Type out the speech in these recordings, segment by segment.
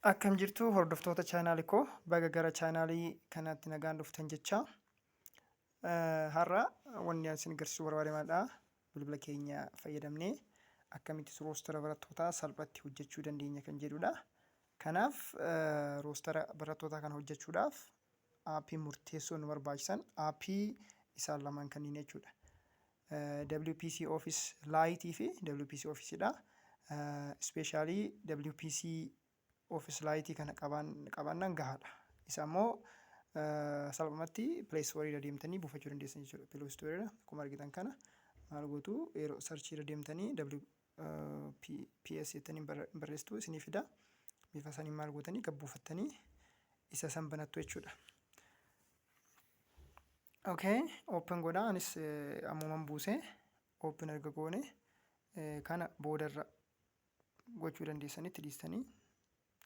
Akkam jirtu hordoftoota chaanaalii koo baga gara chaanaalii kanaatti nagaan dhuftan jecha. Har'a wanni isin agarsiisuu barbaadamaadha. Bilbila keenya fayyadamnee akkamitti roostara barattootaa salphatti hojjechuu dandeenya kan jedhudha. Kanaaf roostara barattootaa kana hojjechuudhaaf aappii murteessoo nu barbaachisan aappii isaan lamaan kanneen jechuudha. WPC Office Lite fi WPC Office'dha. Especially WPC Office Lite kana qabaannaan gahaadha. Isa immoo salphumatti Play Store irra deemtanii buufachuu dandeessan jechuudha. Play Store irra akkuma argitan kana maal gootu yeroo search irra deemtanii WPS jettanii barreessitu isinii fida. Bifa saniin maal gootanii gad buufattanii isa san banattu jechuudha. Okay, open godhaa. Anis ammumaan buusee open erga goone kana boodarra gochuu dandeessanitti dhiistanii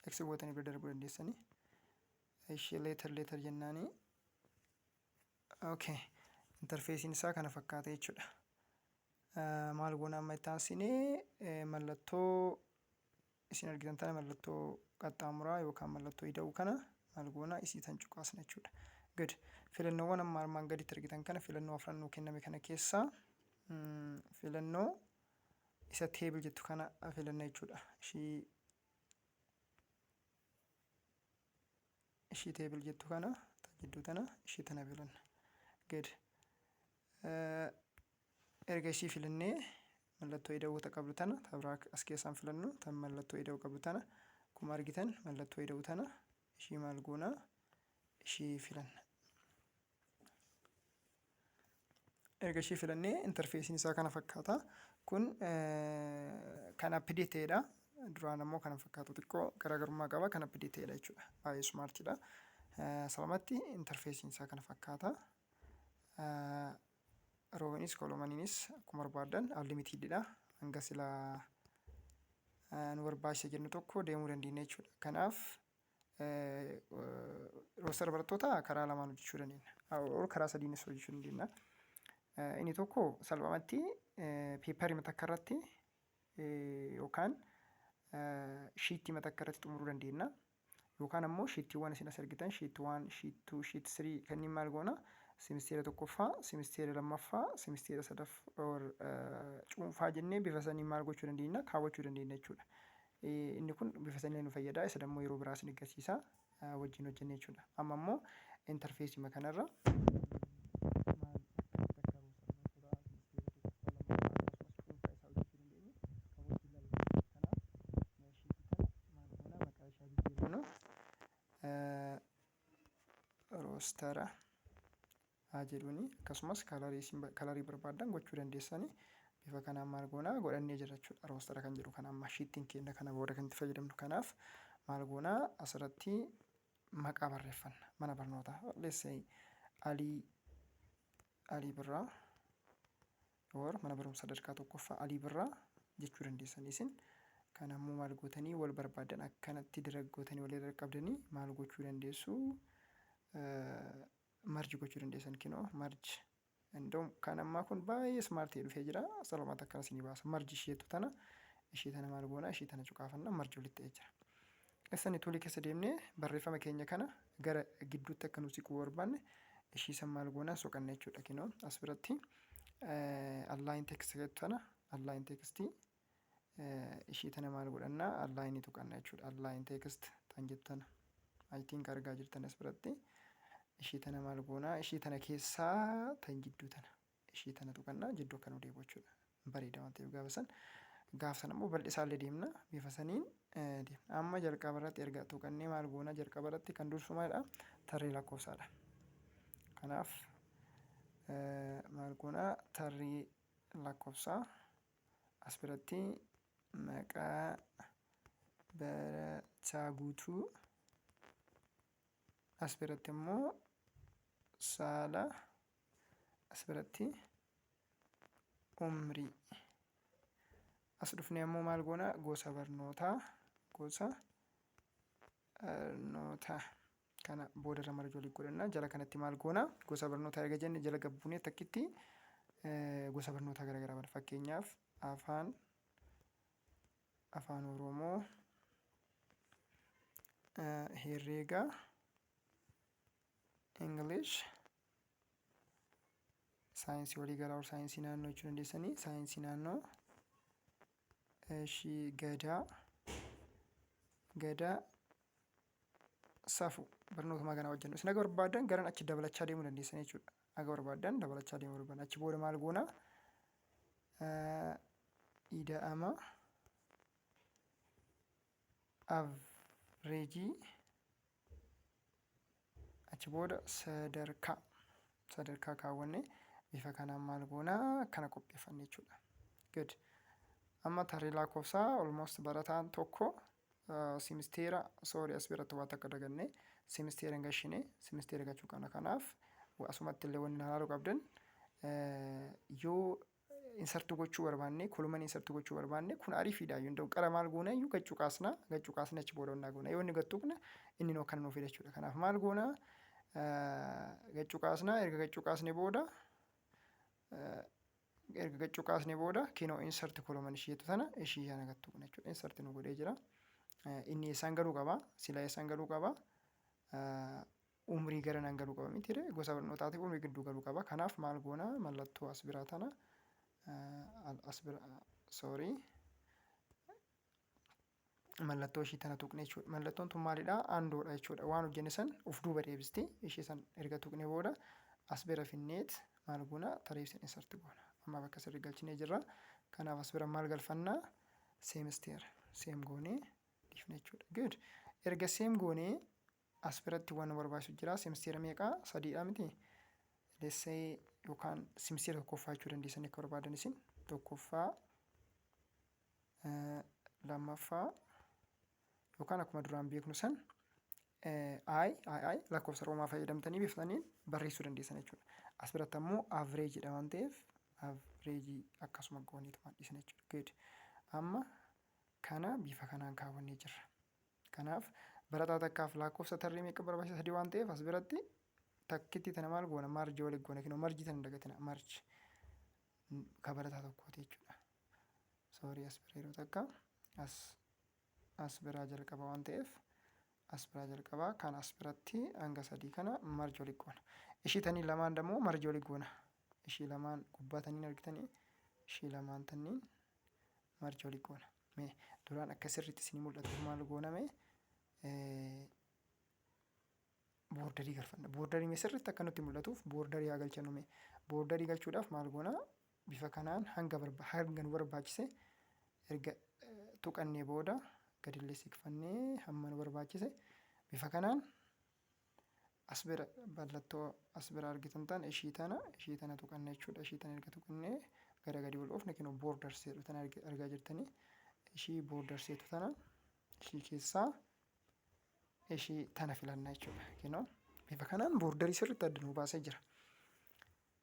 X gootanii bira darbuu dandeessanii. Ishee leetar jennaanii. Okay, interfeesiin isaa kana fakkaata jechuudha. Maal goona amma itti aansinee mallattoo isin argitan tana mallattoo qaxxaamuraa yookaan mallattoo ida'uu kana maal goona isii tan cuqaasna jechuudha. Good. Filannoowwan amma armaan gaditti argitan kana filannoo afran nuu kenname kana keessaa filannoo isa teebil jettu kana filanna jechuudha. Ishii teebil jettu kana jidduu tana ishii tana filanna. Good. Erga ishii filannee mallattoo ida'uu qabdu tana tabraa as keessaan filannu tan mallattoo ida'uu qabdu tana akkuma argitan mallattoo ida'uu tana ishii maal goona ishii filanna. Erga ishii filannee interfeesiin isaa kana fakkaata. Kun kan update ta'edha. Duraan ammoo kana fakkaatu xiqqoo garaagarummaa qaba. Kan update ta'edha jechuudha. Baay'ee smartidha. Salumatti interfeesiin isaa kana fakkaata. Roowinis kolomaniinis akkuma barbaadan unlimitedidha. Hanga silaa nu barbaachisa jennu tokko deemuu dandeenya jechuudha. Kanaaf roostara barattootaa karaa lamaan hojjechuu dandeenya. Karaa sadiinis hojjechuu dandeenya. Inni tokko salphumatti peeparii matakka irratti yookaan shiitii matakka irratti xumuruu dandeenya. Yookaan ammoo shiitiiwwan isin as argitan sheet 1, sheet 2, sheet 3 kanneen maal goona simisteera tokkoffaa, simisteera lammaffaa, simisteera sadaffaa cuunfaa jennee bifa saniin maal gochuu dandeenya kaawwachuu dandeenya jechuudha. Inni kun bifa saniin nu fayyada. Isa immoo yeroo biraas ni agarsiisa wajjin hojjennee jechuudha. Amma immoo interfeesii kanarra roostara jedhuuni akkasumas kalarii barbaadan gochuu dandeessanii bifa kanaan maal goona godhannee jira jechuudha. Roostara kan jedhu kana amma shiittiin keenya kana booda kan itti fayyadamnu. Kanaaf maal goona asirratti maqaa barreeffanna mana barnootaa. Let's say Alii Birraa mana barumsa sadarkaa tokkoffaa Alii Birraa jechuu dandeessanii isin. Kan ammoo maal gootanii wal barbaadan akkanatti diraggootanii wal irra qabdanii maal gochuu dandeessu marji gochuu dandeessan kinoo marji. Indoom kan ammaa kun baay'ee smartii dhufee jira. Salphumatti akkana isinii baasa. Marji isheetu tana ishee tana maal goona ishee tana cuqaafanna marji walitti ta'ee jira. Isaan tuulii keessa deemnee barreeffama keenya kana gara gidduutti akka nuti siquu barbaanne ishii san maal goona soqanna jechuudha kinoo as biratti align text tana align text ishii tana maal godhanna align tuqanna jechuudha. Align text tan jettan I think argaa jirtan as biratti ishii tana maal goona ishii tana keessaa tan jidduu tana ishii tana tuqanna jidduu akka nu deebi'u jechuudha. Bareeda waan ta'eef gaafa sana immoo bal'isaallee deemna bifa saniin deemna. Amma jalqaba irratti erga tuqannee maal goona jalqaba irratti kan dursu maalidha tarree lakkoofsaadha. Kanaaf maal goona tarree lakkoofsaa as biratti maqaa barataa guutuu as biratti immoo saala as biratti umrii as dhufnee immoo maal goona gosa barnootaa kana boodarra marja walii godhanna. Jala kanatti maal goona gosa barnootaa erga jenne jala gabbuunee takkitti gosa barnootaa garaagaraa bara. Fakkeenyaaf afaan Oromoo herreega English saayinsii waliigalaa saayinsii naannoo jechuu dandeessanii saayinsii naannoo gadaa safuu barnoota kana hojjennu. Isin akka barbaadan garan achi dabalachaa deemuu dandeessan jechuudha. Akka barbaadan dabalachaa deemuu barbaadan. Achi booda maal goona? Ida'ama averejii achi booda sadarkaa kaawwanne bifa kanaan maal goona? Kana qopheeffanne jechuudha. Good. Amma tarree lakkoofsaa almost barataan tokko simisteera as biratti waan akka daganne simisteera hin gashine simisteera gachuu kana kanaaf asumatti illee wanni ilaaluu qabdan yoo insartu gochuu barbaanne koluman insartu gochuu barbaanne kun ariifiidha yoo ta'u qara maal goona iyyuu gachuu kaasna achi booda onnaa goona yoo inni gattuqna inni noo kan nuuf jechuudha. Kanaaf maal goona gachuu kaasna erga gachuu kaasne booda kinoo insarti koluman isheetu tana ishii yana gattuqna jechuudha. Insarti nu godhee jira. Inni eessaan galuu qaba? Silaa eessaan galuu qaba? Umrii garanaan galuu qaba mitiire gosa barnootaatiif umrii gidduu galuu qaba. Kanaaf maal goona mallattoo as biraa tana mallattoo ishii tana tuqne jechuudha. Mallattoon tun maalidha? Aandoodha jechuudha. Waan hojjenne san uf duuba deebistee ishee san erga tuqne booda as bira finneet maal goona tareebseen insarti goona. Amma bakka sirrii galchinee jirra. Kanaaf as bira maal galfannaa? Semisteera. Seem goonee dhiifne jechuudha. Good. Erga seem goonee as biratti waan barbaachisu jira. Semisteera meeqaa? 3dha miti. Let's say yookaan semisteera tokkoffaa jechuu dandeessan akka barbaadan isin tokkoffaa lammaffaa yookaan akkuma duraan beeknu san lakkoofsa roomaa fayyadamtanii biftaniin barreessuu dandeessan jechuudha. As biratti ammoo average waan ta'eef average akkasuma gooniituma dhiisna jechuudha. Good. Amma kana bifa kanaan kaawwannee jirra. Kanaaf barataa takkaaf lakkoofsa tarree meeqa barbaachisa? 3 waan ta'eef as biratti takkitti tana maal goona? Marjii waliin goona. Kinoo marjii tana dagatina. Marji ka barataa tokkooti jechuudha. As bira yeroo takka as biraa jalqaba waan ta'eef as biraa jalqaba kan as biratti hanga 3 kana marji waliin goona. Ishii tanii lamaan dammoo marji waliin goona. Ishii lamaan gubbaa taniin argitanii ishii lamaan taniin marji waliin goona. Mee duraan akka sirriitti isin mul'atu maal gooname boordarii galfanna. Boordarii sirriitti akka nutti mul'atuuf boordarii haa galchannu mee. Boordarii galchuudhaaf maal goona? Bifa kanaan hanga nu barbaachise erga tuqannee booda gadillee siqfannee hamma nu barbaachise bifa kanaan as bira mallattoo as bira argitan tan ishii tana tuqanne jechuudha. Ishii tana erga tuqannee gara gadi ol oofne kinoo boordar seetu tana argaa jirtanii ishii boordar seetu tana ishii keessaa ishii tana filannaa jechuudha. Kinoo bifa kanaan boordarii sirriitti adda nu baasee jira.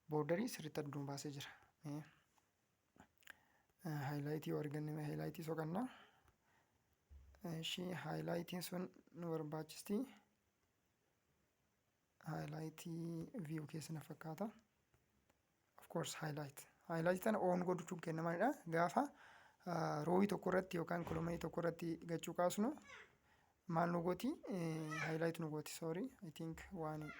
Boordarii sirriitti adda nu baasee jira. Haayilaayitii yoo arganne haayilaayitii soqannaa. Ishii haayilaayitiin sun nu barbaachisti. Haayilaayitii view keessa na fakkaata. Of course haayilaayitii tana oon godhuun kennamanidha. Gaafa roowii tokko irratti yookaan kolomanii tokko irratti gachuu kaasnu maal nu gooti? Haayilaayitii nu gooti. I think waan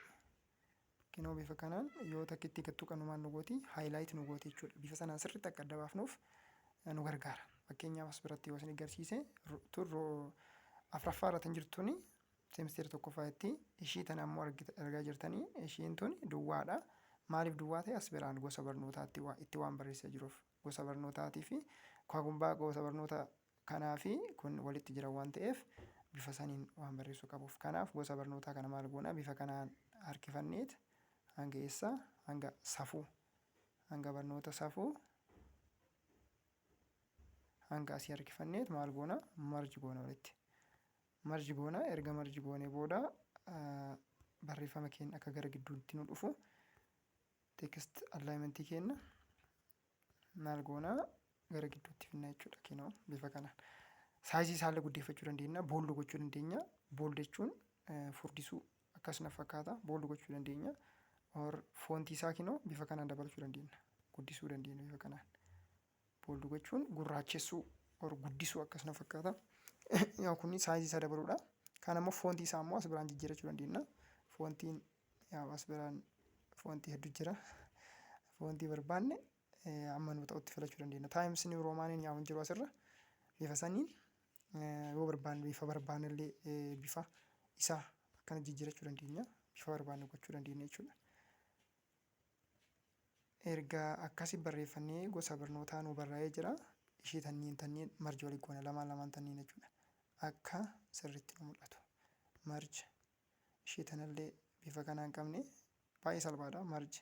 kinoo bifa kanaan yoo takkitti gattuu qabnu maal nu gooti? Haayilaayitii nu gooti jechuudha. Bifa sanaan sirriitti akka adda baafnuuf nu gargaara. Fakkeenyaaf as biratti yoo isin agarsiise turroo afuraffaa irratti jirtuni semisteera tokkoffaatti ishii tana ammoo argaa jirtanii ishiin tun duwwaadha. Maaliif duwwaa ta'e? As biraan gosa barnootaatti itti waan barreessaa jiruuf gosa barnootaatii fi kwagumbaa gosa barnoota kanaa fi kun walitti jira waan ta'eef bifa saniin waan barreessuu qabuuf. Kanaaf gosa barnootaa kana maal goona? Bifa kanaan harkifanneet hanga eessaa? Hanga safuu. Hanga barnoota safuu hanga asii harkifanneet maal goona? Marji goona walitti. Marji goona. Erga marji goonee booda barreeffama keenya akka gara gidduutti nu dhufu text alignmentii keenya maal goona? Gara gidduutti finna jechuudha. Kinoo bifa kanaan saayizii isaallee guddifachuu dandeenya. Booldu gochuu dandeenya. Booldu jechuun furdisuu akkasuma fakkaata. Booldu gochuu dandeenya. Foontii isaa kinoo bifa kanaan dabalachuu dandeenya. Guddisuu dandeenya bifa kanaan. Booldu gochuun gurraachessuu guddisuu akkasuma fakkaata. Yaa kun saayizii isaa dabaluudha. Kan ammoo foontii isaa ammoo as biraan jijjiirachuu dandeenya. Foontiin as biraan foontii hedduu jira. Foontii barbaanne amma nu ta'utti filachuu dandeenya. Times New Roman hin jiru asirra. Bifa saniin yoo barbaanne bifa barbaanne illee bifa isaa akkana jijjiirachuu dandeenya. Bifa barbaanne gochuu dandeenya jechuudha. Erga akkasi barreeffannee gosa barnootaa nu barraa'ee jira. Ishee tanniin marji walii goona lamaan tanniin jechuudha. Akka sirriitti nu mul'atu. Marji ishee tanallee bifa kanaan qabne baay'ee salphaadha. Marji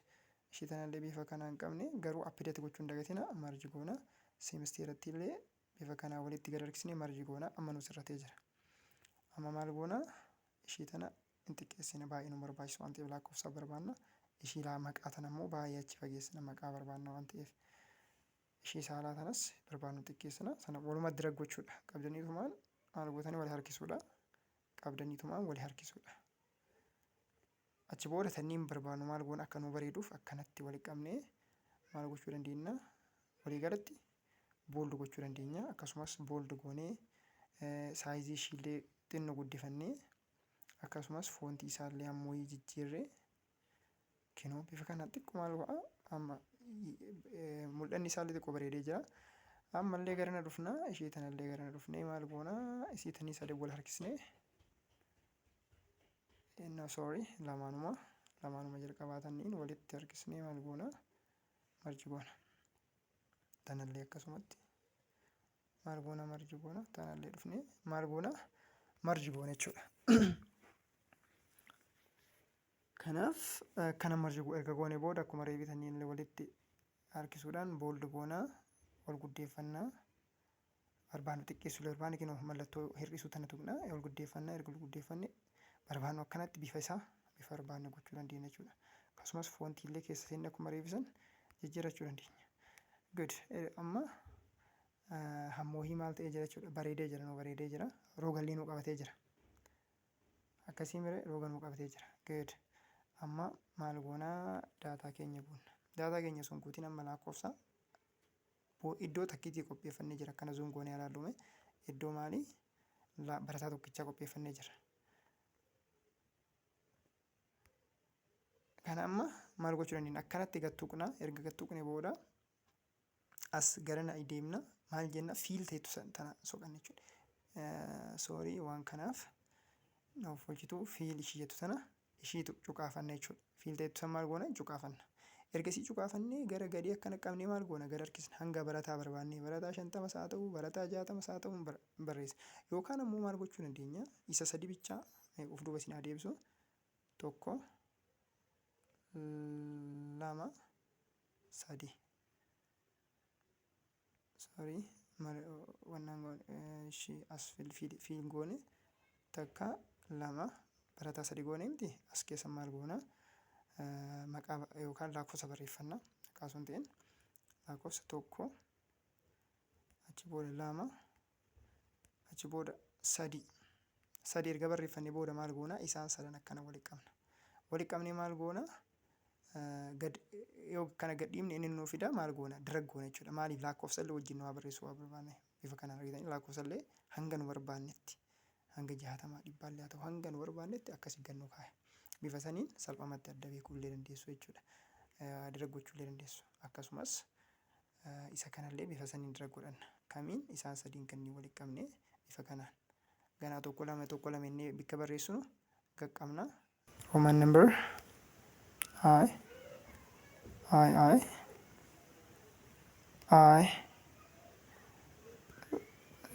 ishee tanallee bifa kanaan qabne garuu appideet gochuu hin dagatina. Marji goona seemisteeratti illee bifa kanaa walitti gad harkisnee marji goona amma nu sirratee jira. Amma maal goona ishee tana hin xiqqeessine baay'ee nu barbaachisu waan ta'eef lakkoofsa barbaanna. Ishee maqaa tana immoo baay'ee achi fageessina maqaa barbaanna waan ta'eef. Ishee saalaa tanas barbaannu xiqqeessina. Sana walumatti dira gochuudha. Qabdaniitumaan maal gootanii wal harkisuudha. Qabdaniitumaan wal harkisuudha. Achi booda tanniin barbaannu maal goona akka nu bareeduuf akkanatti wal qabnee maal gochuu dandeenya? Walii galatti booldi gochuu dandeenya. Akkasumas booldi goonee saayizii ishiillee xinnoo guddifannee akkasumas foontii isaallee ammoo jijjiirree kinoo bifa kanaan xiqqoo maal go'a amma mul'anni isaallee xiqqoo bareedee jira. Ammallee garana dhufna ishee tanallee garana dhufnee maal goona isii tanii sadii wal harkisnee lamaanuma jalqabaatanniin walitti harkisnee maal goona marji goona. Tanallee akkasumatti maal goona marji goona tanallee dhufnee maal goona marji goona jechuudha. Kanaaf kana marji erga goone booda akkuma reebitanii illee walitti harkisuudhaan booldi goonaa wal guddeeffannaa barbaannu xiqqeessuu barbaanne kinoo mallattoo hir'isuu tana tuqnaa wal guddeeffannaa erga wal guddeeffanne barbaannu akkanatti bifa isaa bifa barbaanne gochuu dandeenya jechuudha. Akkasumas foontii illee keessa seenni akkuma reebisan jijjiirachuu dandeenya. Good amma hammoohii maal ta'ee jira jechuudha. Bareedee jira roogallee nu qabatee jira. Akkasii miree rooga nu qabatee jira. Good. Amma maal goonaa daataa keenya buunna. Daataa keenya sun guutiin amma lakkoofsa iddoo takkiitii qopheeffannee jira. Akkana zuun goonee ilaallume iddoo maalii barataa tokkichaa qopheeffannee jira. Kana amma maal gochuu dandeenya? Akkanatti gattuqna erga gattuqne booda as garana deemna maal jenna fiil ta'etu tana soqanne jechuudha. Waan kanaaf naaf hojjetu fiil ishee jettu tana ishiitu cuqaafanna jechuudha. Fiil ta'etu san maal goona cuqaafanna. Ergasii cuqaafannee gara gadii akkana qabnee maal goona gara harkisna hanga barataa barbaannee barataa 50 haa ta'u barataa 60 haa ta'u barreessa. Yookaan ammoo maal gochuu dandeenya? Isa sadii bichaa of duuba isin adeemsu 1 2 3 ishee as fiil goone takka 2 barataa 3 goone miti as keessa maal goona maqaa yookaan lakkoofsa barreeffanna maqaa sun ta'een lakkoofsa 1 achi booda 2 achi booda 3 erga barreeffannee booda maal goona isaan sadan akkana walitti qabna. Walitti qabnee maal goona yoo kana gadhiifne inni nuu fida maal goona dirag goona jechuudha. Maaliif lakkoofsa illee wajjin nu barreessuu waa barbaanne bifa kanaan argitanii lakkoofsa illee hanga nu barbaannetti hanga 60 100 illee haa ta'u hanga nu barbaannetti akkasii gannuu kaaya. Bifa saniin salphumatti adda beekuu illee dandeessu jechuudha. Dirag gochuu illee dandeessu. Akkasumas isa kanallee bifa saniin dirag godhanna. Kamiin isaan sadiin kanneen walitti qabnee bifa kanaan ganaa tokko lama innee bikka barreessinu qaqqabna. Roman number I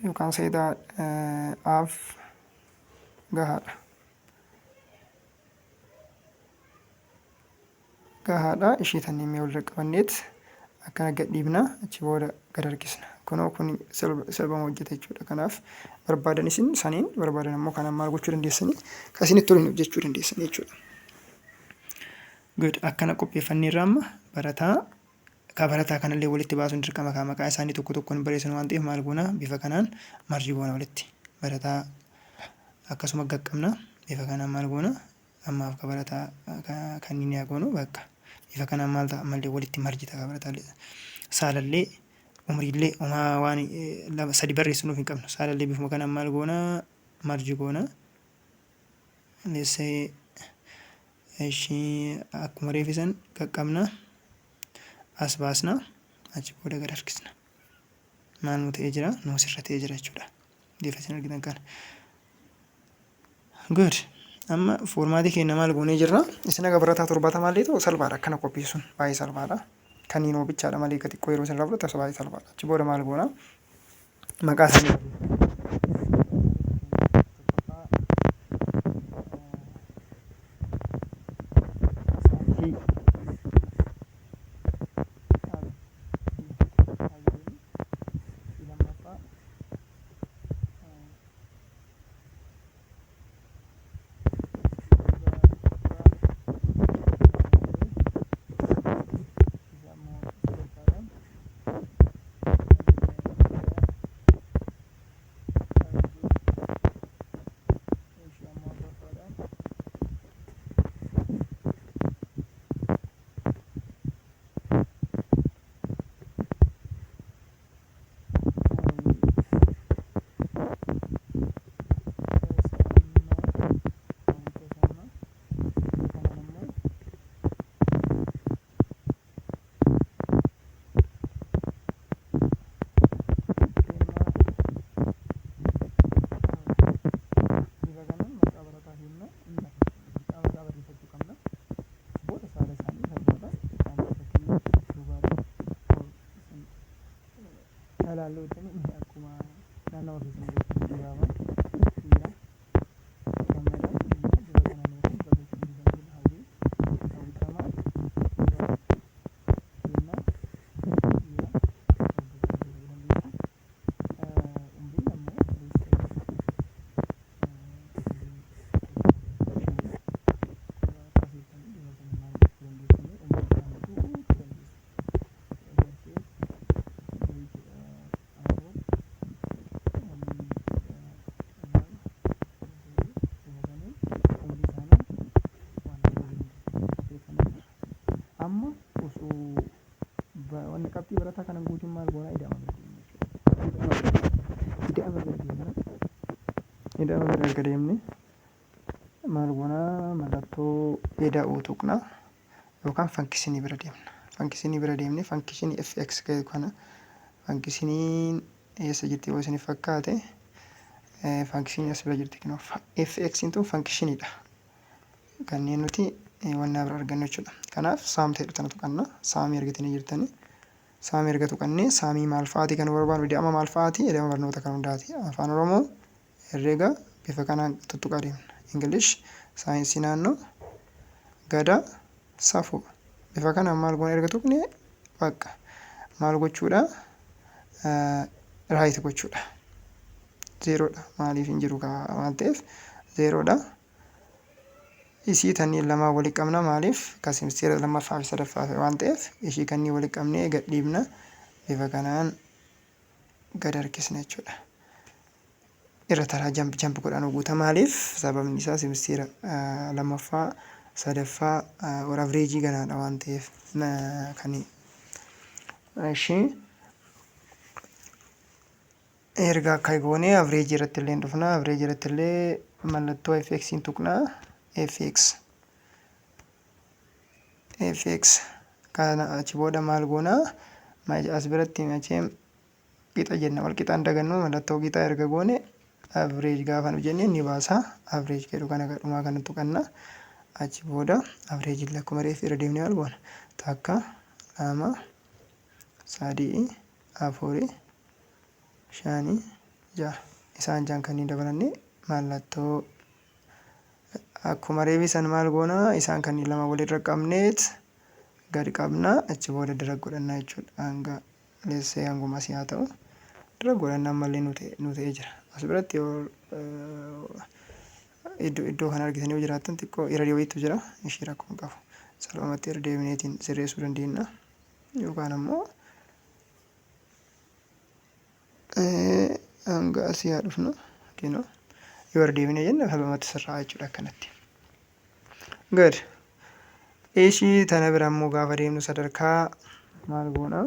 you can say that I've gahaadha ishee tanii mee wal qabanneet akkana gadhiibna achi booda gad harkisna. Kunoo kun salphama hojjeta jechuudha. Kanaaf barbaadan isin saniin barbaadan ammoo kanaan maal gochuu dandeessanii kasinitti toliin hojjechuu dandeessanii jechuudha. Good akkana qopheeffanneerra amma barataa kanallee walitti baasuun dirqama maqaa isaanii tokko tokkoon barreessan waan ta'eef maal goona bifa kanaan marji goona walitti barataa akkasuma qaqqabna bifa kanaan maal goona ammaaf ka barataa kanneen yaa goonu bakka bifa kanaan maal ta'a ammallee walitti marji ta'a barataalee saalallee umriillee waan 3 barreessinuuf hin qabnu saalallee bifuma kanaan maal goona marji goona let's say ishii akkuma reefisan qaqqabna as baasna achi booda gad harkisna. Maal nu ta'ee jira? Nu sirra ta'ee jira jechuudha. Bifa isin argitan kana. Good. Amma foormaatii keenya maal goonee jirra? Isin aga barataa 70 illee ta'u salphaadha akkana qopheessuun baay'ee salphaadha. Kaniinoo bichaadha malee gadi xiqqoo yeroo isin irraa fudhatu baay'ee salphaadha. Achi booda maal goona? Maqaa isaanii qabxii barataa kanan guutuun maal goona ida'ama bira erga deemne maal goona mallattoo eda'uu tuqna yookaan fankisinii bira deemna. Fankisinii bira deemne fankisinii fx kana fankisiniin eessa jirti yoo isiniif fakkaate fankisinii as bira jirti kinoo fx tun fankisiniidha. Kanneen nuti wanna bira argannu jechuudha. Kanaaf saam ta'e dhutana tuqanna saamii argatanii jirtanii. Saamii erga tuqannee saamii maal fa'aati kan barbaadu ida'ama maal fa'aati ida'ama barnoota kan hundaati. Afaan Oromoo herrega bifa kanaan tuttuqaa deemna. English saayinsii naannoo gadaa safuu bifa kanaan maal goona erga tuqne bakka maal gochuudha raayit gochuudha. Zeeroodha maaliif hin jiru waan ta'eef zeeroodha. Isii tanii lama walitti qabna maaliif kasimseera lammaffaa fi sadaffaa waan ta'eef ishii kannii walitti qabnee gad dhiibna bifa kanaan gad harkisna jechuudha. Irra taraa jamp godhaan guuta maaliif sababni isaa simseera lammaffaa sadaffaa or avreejii ganaadha waan ta'eef kanii ishii erga akka goonee avreejii irratti illee dhufna avreejii irratti illee mallattoo fx tuqna fx kana achi booda maal goona as biratti macheem qixa jenna wal qixaan dagannu mallattoo qixaa erga goone average gaafa nu jennee ni baasa average jedhu kana gadhumaa kana tuqanna achi booda average lakkuma reef irra deemnee maal goona takka lama sadii afurii shanii ja'a isaan jaan kanneen dabalannee mallattoo akkuma reebisan maal goona isaan kanneen lama walirra qabneet gad qabna achi booda dira godhannaa jechuudha. Hanga leessee hanguma asii haa ta'u dira godhannaa mallee nu ta'ee jira. As biratti iddoo kana argitanii yoo jiraattan xiqqoo irra deebiitu jira ishii rakkoo hin qabu. Salphumatti irra deebineetiin sirreessuu dandeenya yookaan ammoo hanga asii haa dhufnu kinoo yoo irra deebinee jenna salphumatti sirraa jechuudha akkanatti. Good. Ishii tana bira immoo gaafa deemnu sadarkaa maal goona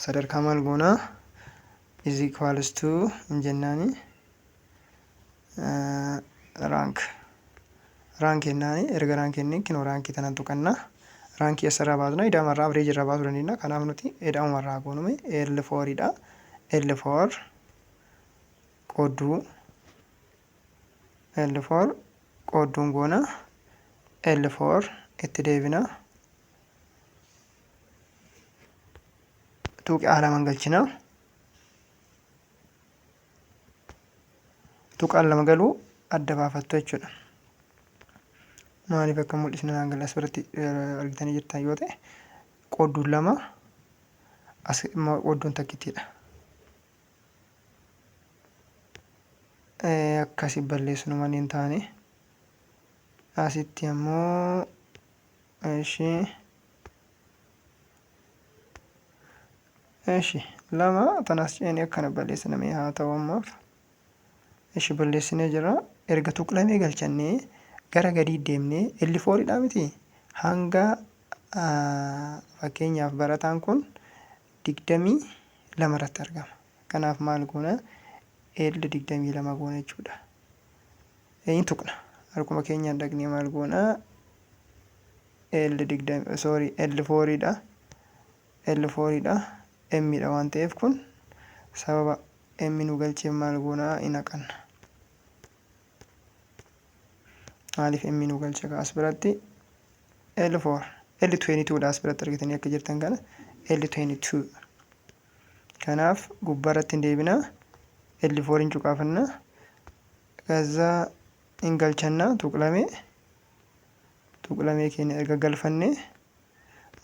sadarkaa maal goona is equals to hin jennaani rank jennaani erga rank jennee kinoo rank tanan tuqannaa rank asirraa baasna idaamarraa average irraa baasuu dandeenya kanaaf nuti idaamarraa goonume L4 dha L4 qoodduun goona L4 itti deebina tuqaa lama galchina tuqaan lama galuu adda baafattu jechuudha. Maaliif akka mul'isna naangal as biratti argitanii jirtan yoo ta'e qoodduun lama as qoodduun takkittiidha. Akkasi balleessinu manneen taane asitti ammoo eshi lama tanas ceene akkana balleessiname haa ta'u ammaaf eshi balleessinee jira erga tuqlamee galchannee gara gadii deemnee L4 dha miti hanga fakkeenyaaf barataan kun 22 irratti argama kanaaf maal goona L22 goona jechuudha. Een tuqna harkuma keenyaan dhaqnee maal goona L4 dha M dha waan ta'eef kun sababa M nu galchee maal goona ina qanna maaliif M nu galchee as biratti L22 dha as biratti argitanii akka jirtan kana L22 kanaaf gubbaarratti deebina L4 cuqaafanna kaza ingalchanna tuqlamee keenya erga galfanne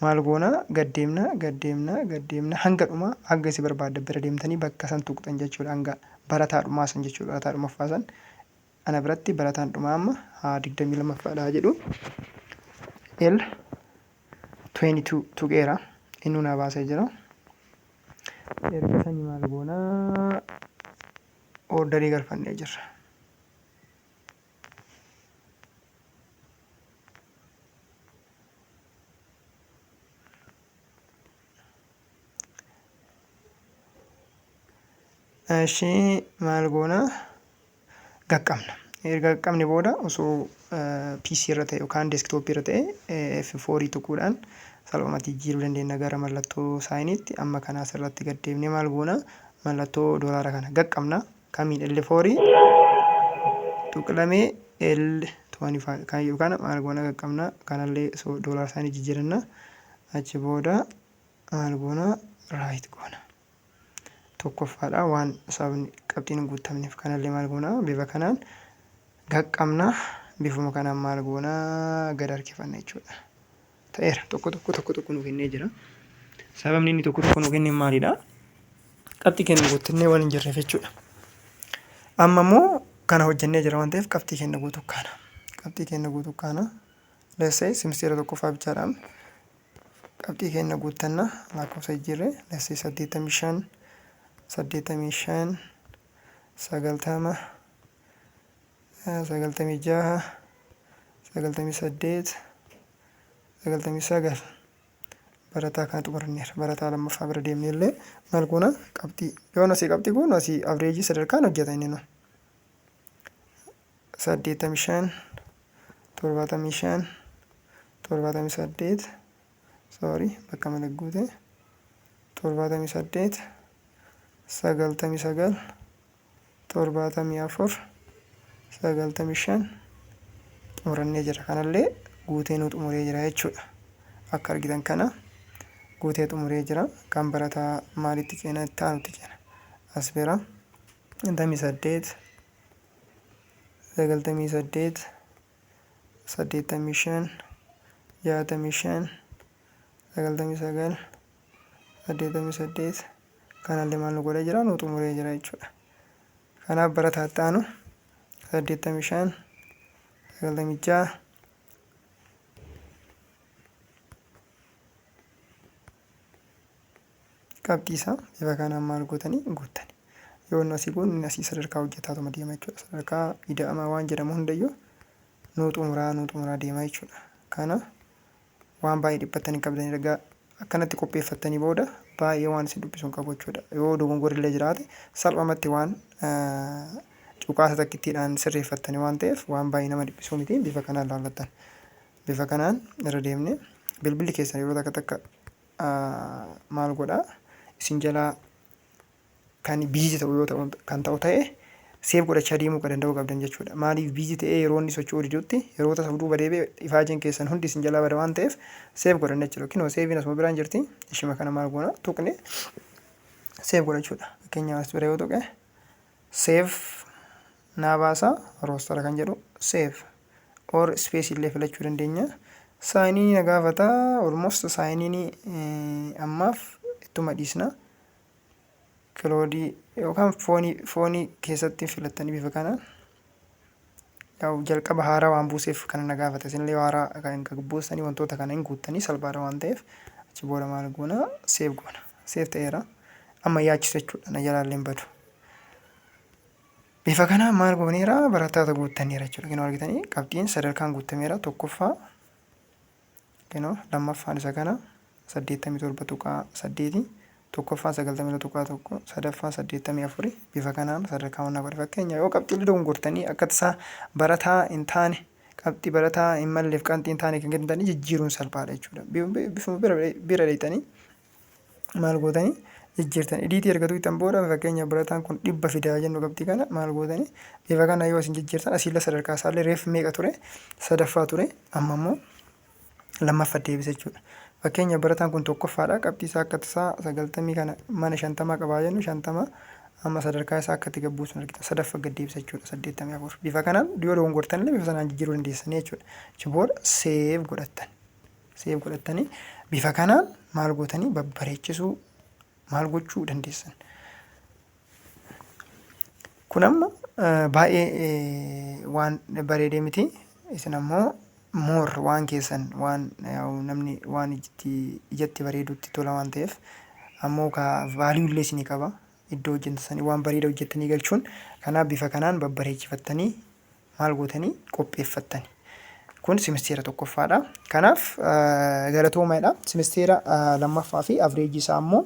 maal goona gaddeemna hanga dhuma hanga isin barbaadda bira deemtanii bakka san tuqxan jechuudha hanga barataa dhumaa san jechuudha barataa dhumaffaa san ana biratti barataan dhumaa amma 22ffaadha jedhu L22 tuqeera inni na baasee jira erga sanii maal goona orderii galfannee jirra. Eshi maal goona gaqqabna erga gaqqabne booda osoo PC irra ta'e yookaan desktop irra ta'e F4 tuquudhaan salphumatti jijjiiruu dandeenya gara mallattoo saayiniitti amma kana asirratti gad deemnee maal goona mallattoo doolaara kana gaqqabna kamiin L4 tuqlamee L25 kan yookaan maal goona gaqqabna kanallee doolaara saayinii jijjiiranna achi booda maal goona raayit goona. Tokkoffaadha waan sababni qabxiin guutamneef kanallee maal goona bifa kanaan gaqqabna bifuma kanaan maal goona gad harkifanna jechuudha. Ta'eera tokko nu kennee jira. Sababni inni tokko nu kenne maalidha? Qabxii keenya guuttannee waan hin jirreef jechuudha. Amma immoo kana hojjennee jira waan ta'eef qabxii keenya guutuu kana. Let's say simsteera tokkoffaa bichaadhaan qabxii keenya guuttanna lakkoofsa jijjiirre let's say 85 90 90 barataa kana xumuranneera barataa lammaffaa bira deemnellee maal goona qabxii yoo asii qabxii goonu asii averejii sadarkaan hojjeta inni nu 85 75 78 sorry bakka malee guute 78 99 74 95 xumurannee jira kanallee guutee nu xumuree jira jechuudha. Akka argitan kana guutee xumuree jira kan barataa maalitti ceena taanutti ceena as bira 98 98 85 65 99 88 kanallee maal nu godhee jira nu xumuree jira jechuudha. Kanaaf barataa taanu 85 96 qabxii isaa bifa kanaan maal gootanii guuttani. Yoo inni asii kun inni asii sadarkaa hojjetaatuma deema jechuudha. Sadarkaa ida'amaa waan jedhamu hundayyuu nu xumuraa deema jechuudha. Kana waan baay'ee dhiphattanii qabdanii ergaa akkanatti qopheeffattanii booda baay'ee waan isin dubbisuun qabu jechuudha. Yoo dogongorri illee jiraate salphumatti waan cuqaasa takkittiidhaan sirreeffattanii waan ta'eef waan baay'ee nama dhiphisuu miti. Bifa kanaan laallattan. Bifa kanaan irra deemnee bilbilli keessan yeroo takka maal godhaa isin jalaa kan biizii ta'u yoo ta'u kan ta'u ta'e seef godhachaa deemuu kan danda'u qabdan jechuudha. Maaliif biizii ta'ee yeroo inni socho'uu didutti yeroo tasa duuba deebi'e ifaajeen keessan hundi isin jalaa bada waan ta'eef seef godhanna jechuudha. Yookiin seefiin asuma biraan jirti ishima kana maal goona tuqne seef godhachuudha. Fakkeenyaaf as bira yoo tuqe seef naa baasa roostara kan jedhu seef or space illee filachuu dandeenya. Saayinii na gaafata almost saayinii ammaaf ittuma dhiisna. Kiloodii yookaan foonii keessatti filattanii bifa kanaan jalqaba haaraa waan buuseef kana na gaafata. Isinillee haaraa kan buustanii wantoota kana hin guuttanii salphaadha waan ta'eef achi booda maal goona seef goona. Seef ta'eera. Amma yaachisu jechuudha. Na jalaallee hin badu. Bifa kanaan maal gooneera barattoota guuttaniira jechuudha. Kunoo argitanii qabxiin sadarkaan guutameera tokkoffaa. Kunoo lammaffaan isa kana 87.8 tokkoffaan 90.1 sadaffaan 84 bifa kanaan sadarkaa wannaa godhe. Fakkeenya yoo qabxii dogongortanii akka tasaa barataa hin taane qabxii barataa hin malleef qabxii hin taane kan kennitanii jijjiiruun salphaadha jechuudha. Bifuma bira dheeytanii maal gootanii jijjiirtan ediitii erga tuqxan booda fakkeenya barataan kun 100 fidaa jennu qabxii kana maal gootanii bifa kana yoo isin jijjiirtan asiilla sadarkaa isaallee reef meeqa ture sadaffaa ture amma immoo lammaffaa deebisa jechuudha. Fakkeenya barataan kun tokkoffaadha qabxii isaa akka tasaa 90 kana mana 50 qabaa jennu 50 amma sadarkaa isaa akka itti gabbuusun argita sadaffaa gad deebisa jechuudha 84 bifa kanaan yoo dogongortanillee bifa sanaan jijjiiruu dandeessanii jechuudha. Achi booda seef godhattanii bifa kanaan maal gootanii babbareechisuu maal gochuu dandeessan. Kun amma baay'ee waan bareedee miti. Isin ammoo moor waan keessan waan namni waan ijatti bareedutti tola waan ta'eef ammoo ka vaaliyuu illee isinii qaba. Iddoo hojjettanii waan bareeda hojjettanii galchuun kanaaf bifa kanaan babbareechifattanii maal gootanii qopheeffattani. Kun simisteera tokkoffaadha. Kanaaf galatoomaadha. Simisteera lammaffaa fi avreejii isaa ammoo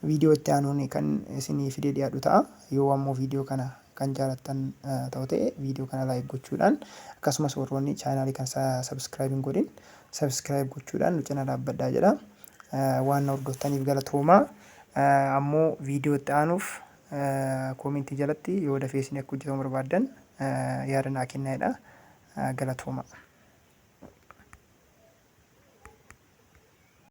viidiyoo itti aanuun kan isinii fidee dhiyaatu ta'a. Yoo ammoo viidiyoo kana kan jaalattan ta'u ta'e viidiyoo kana laayik gochuudhaan akkasumas warroonni chaanaalii kan sabskiraayib hin godhin sabskiraayib gochuudhaan nu cina dhaabbadhaa jedha. Waan na hordoftaniif galatoomaa. Ammoo viidiyoo itti aanuuf koomentii jalatti yoo dafee isin akka hojjetamu barbaaddan yaada naa kennaa. Galatoomaa.